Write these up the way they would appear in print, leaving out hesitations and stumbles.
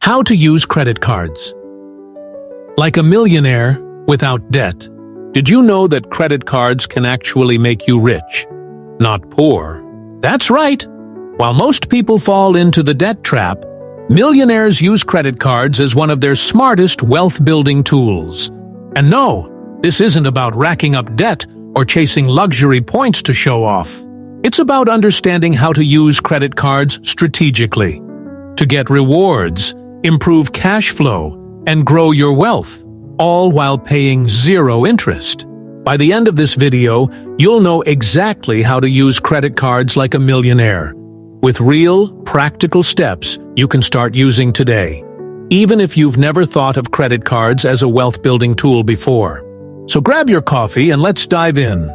How to use credit cards. Like a millionaire without debt. Did you know that credit cards can actually make you rich, not poor? That's right. While most people fall into the debt trap, millionaires use credit cards as one of their smartest wealth-building tools. And no, this isn't about racking up debt or chasing luxury points to show off. It's about understanding how to use credit cards strategically, to get rewards, improve cash flow, and grow your wealth, all while paying zero interest. By the end of this video, you'll know exactly how to use credit cards like a millionaire, with real, practical steps you can start using today, even if you've never thought of credit cards as a wealth-building tool before. So grab your coffee and let's dive in.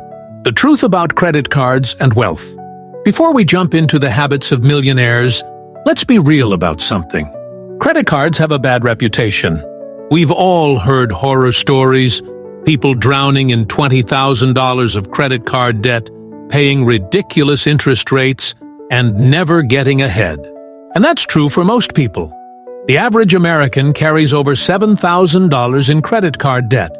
The truth about credit cards and wealth. Before we jump into the habits of millionaires, let's be real about something. Credit cards have a bad reputation. We've all heard horror stories, people drowning in $20,000 of credit card debt, paying ridiculous interest rates, and never getting ahead. And that's true for most people. The average American carries over $7,000 in credit card debt,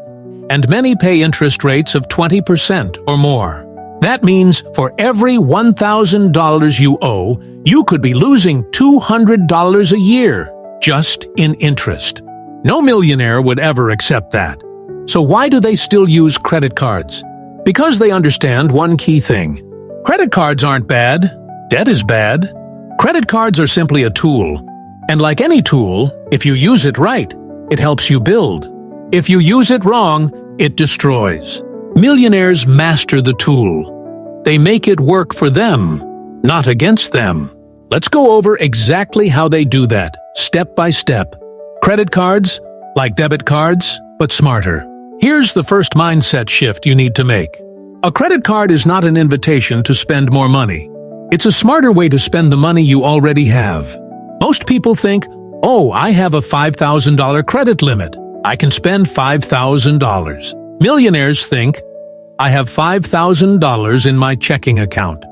and many pay interest rates of 20% or more. That means for every $1,000 you owe, you could be losing $200 a year just in interest. No millionaire would ever accept that. So why do they still use credit cards? Because they understand one key thing. Credit cards aren't bad. Debt is bad. Credit cards are simply a tool. And like any tool, if you use it right, it helps you build. If you use it wrong, it destroys. Millionaires master the tool. They make it work for them, not against them. Let's go over exactly how they do that, step by step. Credit cards, like debit cards, but smarter. Here's the first mindset shift you need to make. A credit card is not an invitation to spend more money. It's a smarter way to spend the money you already have. Most people think, oh, I have a $5,000 credit limit. I can spend $5,000. Millionaires think, I have $5,000 in my checking account.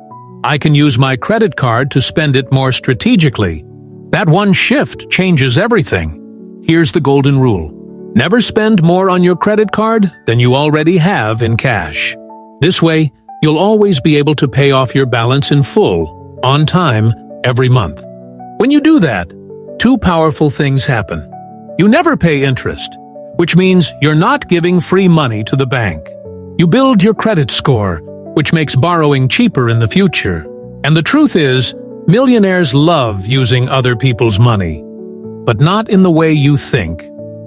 I can use my credit card to spend it more strategically. That one shift changes everything. Here's the golden rule. Never spend more on your credit card than you already have in cash. This way, you'll always be able to pay off your balance in full, on time, every month. When you do that, two powerful things happen. You never pay interest, which means you're not giving free money to the bank. You build your credit score, which makes borrowing cheaper in the future. And the truth is, millionaires love using other people's money, but not in the way you think.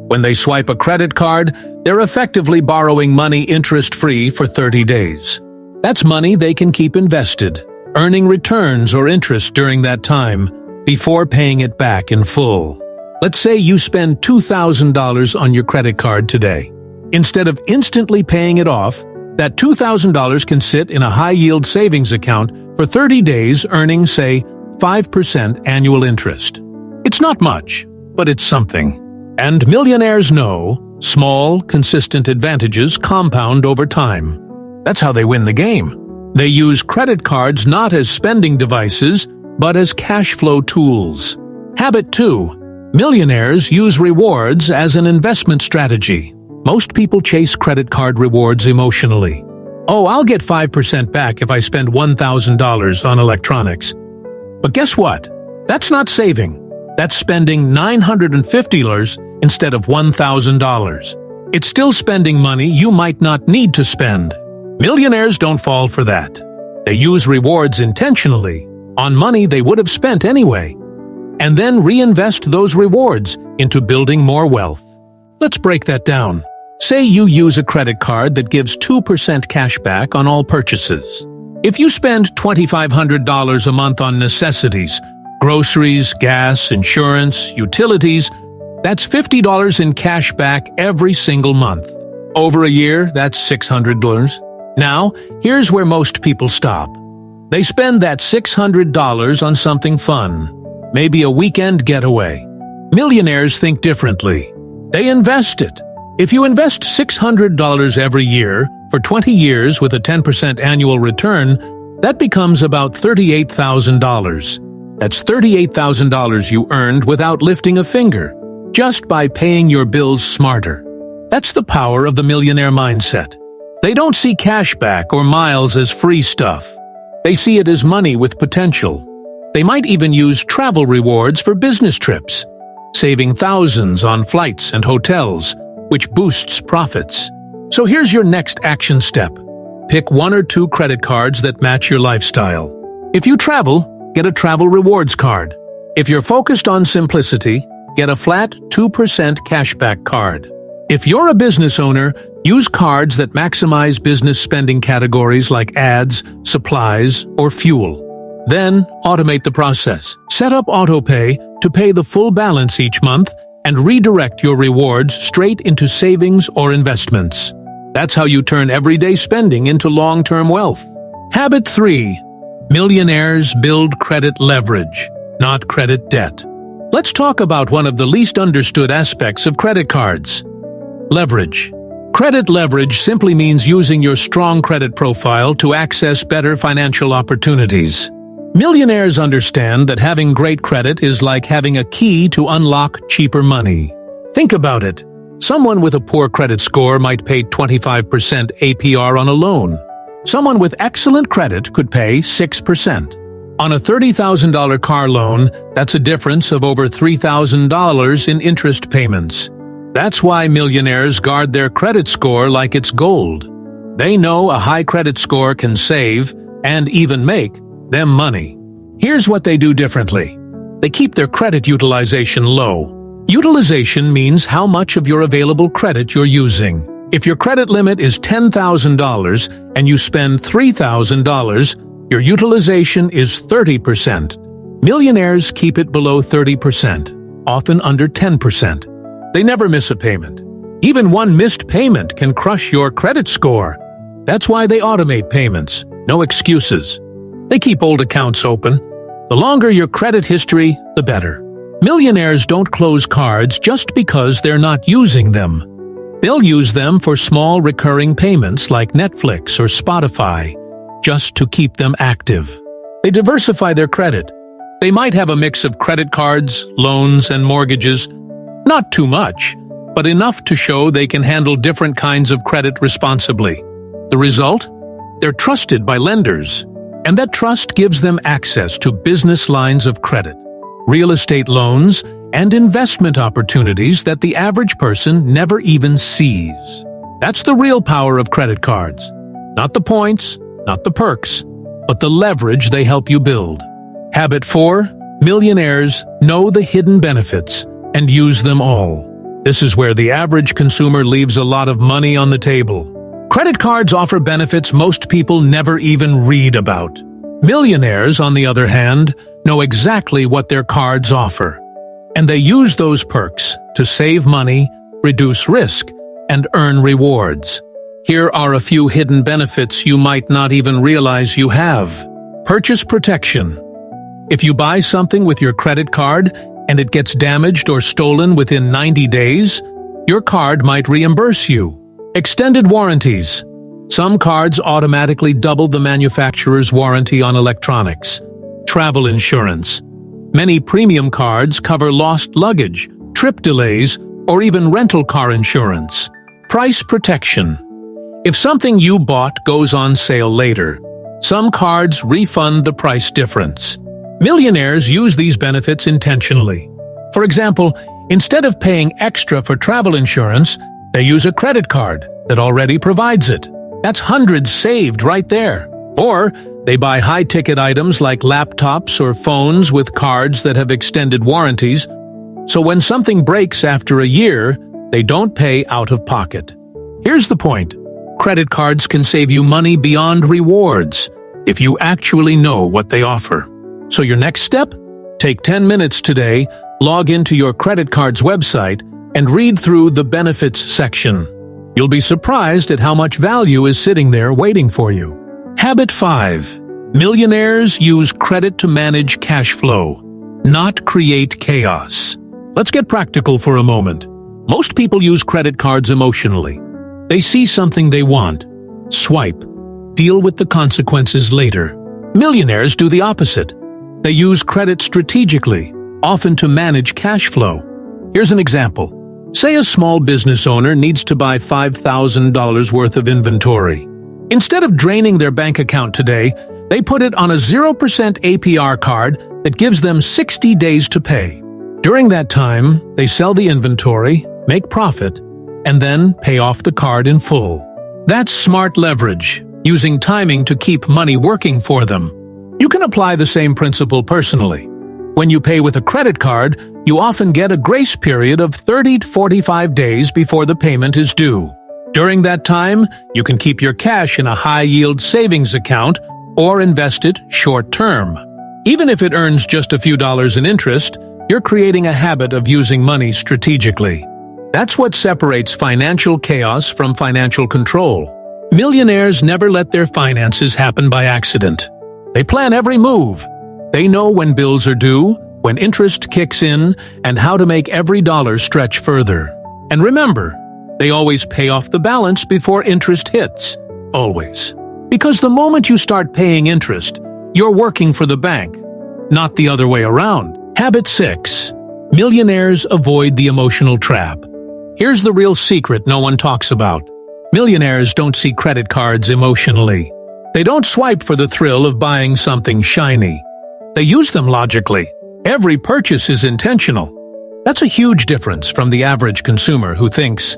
When they swipe a credit card, they're effectively borrowing money interest-free for 30 days. That's money they can keep invested, earning returns or interest during that time, before paying it back in full. Let's say you spend $2,000 on your credit card today. Instead of instantly paying it off, that $2,000 can sit in a high-yield savings account for 30 days earning, say, 5% annual interest. It's not much, but it's something. And millionaires know small, consistent advantages compound over time. That's how they win the game. They use credit cards not as spending devices, but as cash flow tools. Habit 2. Millionaires use rewards as an investment strategy. Most people chase credit card rewards emotionally. Oh, I'll get 5% back if I spend $1,000 on electronics. But guess what? That's not saving. That's spending $950 instead of $1,000. It's still spending money you might not need to spend. Millionaires don't fall for that. They use rewards intentionally on money they would have spent anyway, and then reinvest those rewards into building more wealth. Let's break that down. Say you use a credit card that gives 2% cash back on all purchases. If you spend $2,500 a month on necessities, groceries, gas, insurance, utilities, that's $50 in cash back every single month. Over a year, that's $600. Now, here's where most people stop. They spend that $600 on something fun, maybe a weekend getaway. Millionaires think differently. They invest it. If you invest $600 every year for 20 years with a 10% annual return, that becomes about $38,000. That's $38,000 you earned without lifting a finger, just by paying your bills smarter. That's the power of the millionaire mindset. They don't see cashback or miles as free stuff. They see it as money with potential. They might even use travel rewards for business trips, saving thousands on flights and hotels, which boosts profits. So here's your next action step. Pick 1 or 2 credit cards that match your lifestyle. If you travel, get a travel rewards card. If you're focused on simplicity, get a flat 2% cashback card. If you're a business owner, use cards that maximize business spending categories like ads, supplies, or fuel. Then, automate the process. Set up autopay to pay the full balance each month and redirect your rewards straight into savings or investments. That's how you turn everyday spending into long-term wealth. Habit 3. Millionaires build credit leverage, not credit debt. Let's talk about one of the least understood aspects of credit cards: leverage. Credit leverage simply means using your strong credit profile to access better financial opportunities. Millionaires understand that having great credit is like having a key to unlock cheaper money. Think about it. Someone with a poor credit score might pay 25% APR on a loan. Someone with excellent credit could pay 6%. On a $30,000 car loan, that's a difference of over $3,000 in interest payments. That's why millionaires guard their credit score like it's gold. They know a high credit score can save, and even make, them money. Here's what they do differently. They keep their credit utilization low. Utilization means how much of your available credit you're using. If your credit limit is $10,000 and you spend $3,000, your utilization is 30%. Millionaires keep it below 30%, often under 10%. They never miss a payment. Even one missed payment can crush your credit score. That's why they automate payments. No excuses. They keep old accounts open. The longer your credit history, the better. Millionaires don't close cards just because they're not using them. They'll use them for small recurring payments like Netflix or Spotify, just to keep them active. They diversify their credit. They might have a mix of credit cards, loans, and mortgages. Not too much, but enough to show they can handle different kinds of credit responsibly. The result? They're trusted by lenders. And that trust gives them access to business lines of credit, real estate loans, and investment opportunities that the average person never even sees. That's the real power of credit cards. Not the points, not the perks, but the leverage they help you build. Habit 4. Millionaires know the hidden benefits and use them all. This is where the average consumer leaves a lot of money on the table. Credit cards offer benefits most people never even read about. Millionaires, on the other hand, know exactly what their cards offer. And they use those perks to save money, reduce risk, and earn rewards. Here are a few hidden benefits you might not even realize you have. Purchase protection. If you buy something with your credit card and it gets damaged or stolen within 90 days, your card might reimburse you. Extended warranties. Some cards automatically double the manufacturer's warranty on electronics. Travel insurance. Many premium cards cover lost luggage, trip delays, or even rental car insurance. Price protection. If something you bought goes on sale later, some cards refund the price difference. Millionaires use these benefits intentionally. For example, instead of paying extra for travel insurance, they use a credit card that already provides it. That's hundreds saved right there. Or they buy high-ticket items like laptops or phones with cards that have extended warranties, so when something breaks after a year, they don't pay out of pocket. Here's the point. Credit cards can save you money beyond rewards if you actually know what they offer. So your next step? Take 10 minutes today, log into your credit card's website, and read through the benefits section. You'll be surprised at how much value is sitting there waiting for you. Habit 5. Millionaires use credit to manage cash flow, not create chaos. Let's get practical for a moment. Most people use credit cards emotionally. They see something they want, swipe, deal with the consequences later. Millionaires do the opposite. They use credit strategically, often to manage cash flow. Here's an example. Say a small business owner needs to buy $5,000 worth of inventory. Instead of draining their bank account today, they put it on a 0% APR card that gives them 60 days to pay. During that time, they sell the inventory, make profit, and then pay off the card in full. That's smart leverage, using timing to keep money working for them. You can apply the same principle personally. When you pay with a credit card, you often get a grace period of 30 to 45 days before the payment is due. During that time, you can keep your cash in a high-yield savings account or invest it short-term. Even if it earns just a few dollars in interest, you're creating a habit of using money strategically. That's what separates financial chaos from financial control. Millionaires never let their finances happen by accident. They plan every move. They know when bills are due, when interest kicks in, and how to make every dollar stretch further. And remember, they always pay off the balance before interest hits. Always. Because the moment you start paying interest, you're working for the bank, not the other way around. Habit 6. Millionaires avoid the emotional trap. Here's the real secret no one talks about. Millionaires don't see credit cards emotionally. They don't swipe for the thrill of buying something shiny. They use them logically. Every purchase is intentional. That's a huge difference from the average consumer who thinks,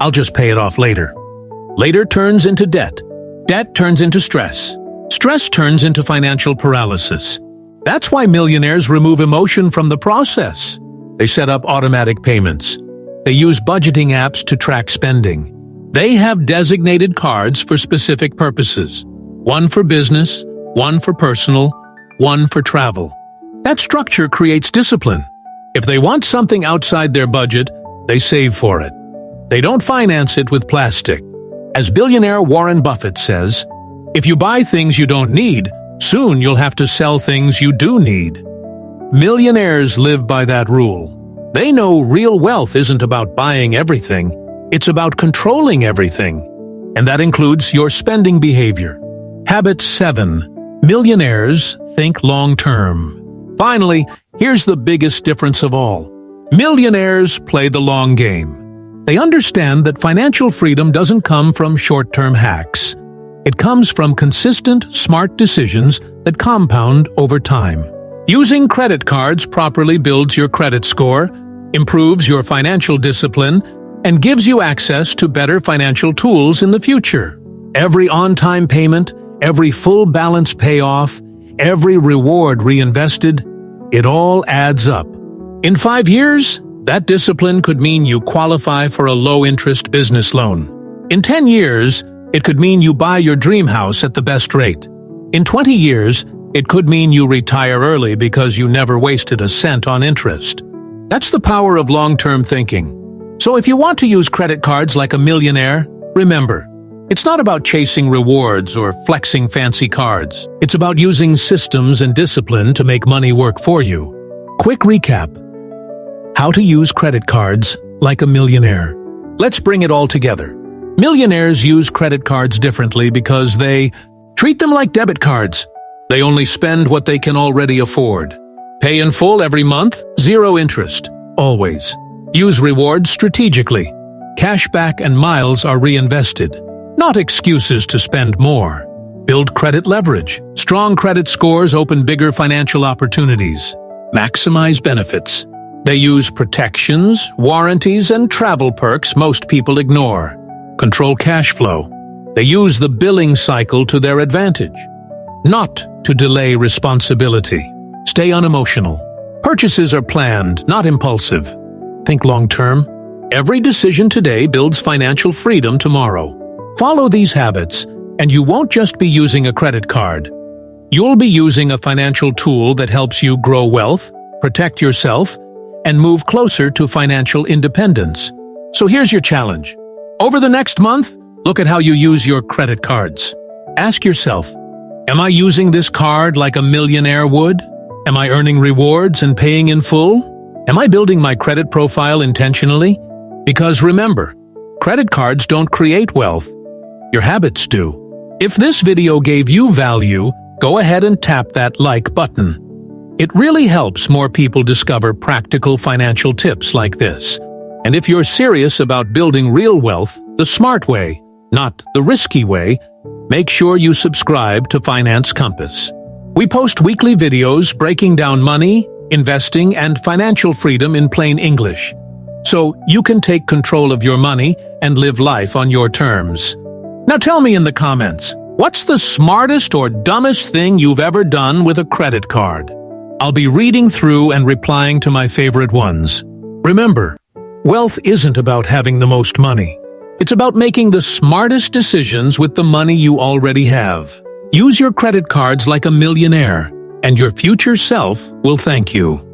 "I'll just pay it off later." Later turns into debt. Debt turns into stress. Stress turns into financial paralysis. That's why millionaires remove emotion from the process. They set up automatic payments. They use budgeting apps to track spending. They have designated cards for specific purposes. One for business, one for personal, one for travel. That structure creates discipline. If they want something outside their budget, they save for it. They don't finance it with plastic. As billionaire Warren Buffett says, if you buy things you don't need, soon you'll have to sell things you do need. Millionaires live by that rule. They know real wealth isn't about buying everything, it's about controlling everything. And that includes your spending behavior. Habit 7. Millionaires think long-term. Finally, here's the biggest difference of all. Millionaires play the long game. They understand that financial freedom doesn't come from short-term hacks. It comes from consistent, smart decisions that compound over time. Using credit cards properly builds your credit score, improves your financial discipline, and gives you access to better financial tools in the future. Every on-time payment, every full balance payoff, every reward reinvested, it all adds up. In 5 years, that discipline could mean you qualify for a low-interest business loan. In 10 years, it could mean you buy your dream house at the best rate. In 20 years, it could mean you retire early because you never wasted a cent on interest. That's the power of long-term thinking. So if you want to use credit cards like a millionaire, remember, it's not about chasing rewards or flexing fancy cards. It's about using systems and discipline to make money work for you. Quick recap. How to use credit cards like a millionaire. Let's bring it all together. Millionaires use credit cards differently because they treat them like debit cards. They only spend what they can already afford. Pay in full every month, 0 interest, always. Use rewards strategically. Cashback and miles are reinvested, not excuses to spend more. Build credit leverage. Strong credit scores open bigger financial opportunities. Maximize benefits. They use protections, warranties, and travel perks most people ignore. Control cash flow. They use the billing cycle to their advantage, not to delay responsibility. Stay unemotional. Purchases are planned, not impulsive. Think long-term. Every decision today builds financial freedom tomorrow. Follow these habits, and you won't just be using a credit card. You'll be using a financial tool that helps you grow wealth, protect yourself, and move closer to financial independence. So here's your challenge. Over the next month, look at how you use your credit cards. Ask yourself, am I using this card like a millionaire would? Am I earning rewards and paying in full? Am I building my credit profile intentionally? Because remember, credit cards don't create wealth. Your habits do. If this video gave you value, go ahead and tap that like button. It really helps more people discover practical financial tips like this. And if you're serious about building real wealth the smart way, not the risky way, make sure you subscribe to Finance Compass. We post weekly videos breaking down money, investing, and financial freedom in plain English, so you can take control of your money and live life on your terms. Now tell me in the comments, what's the smartest or dumbest thing you've ever done with a credit card? I'll be reading through and replying to my favorite ones. Remember, wealth isn't about having the most money. It's about making the smartest decisions with the money you already have. Use your credit cards like a millionaire, and your future self will thank you.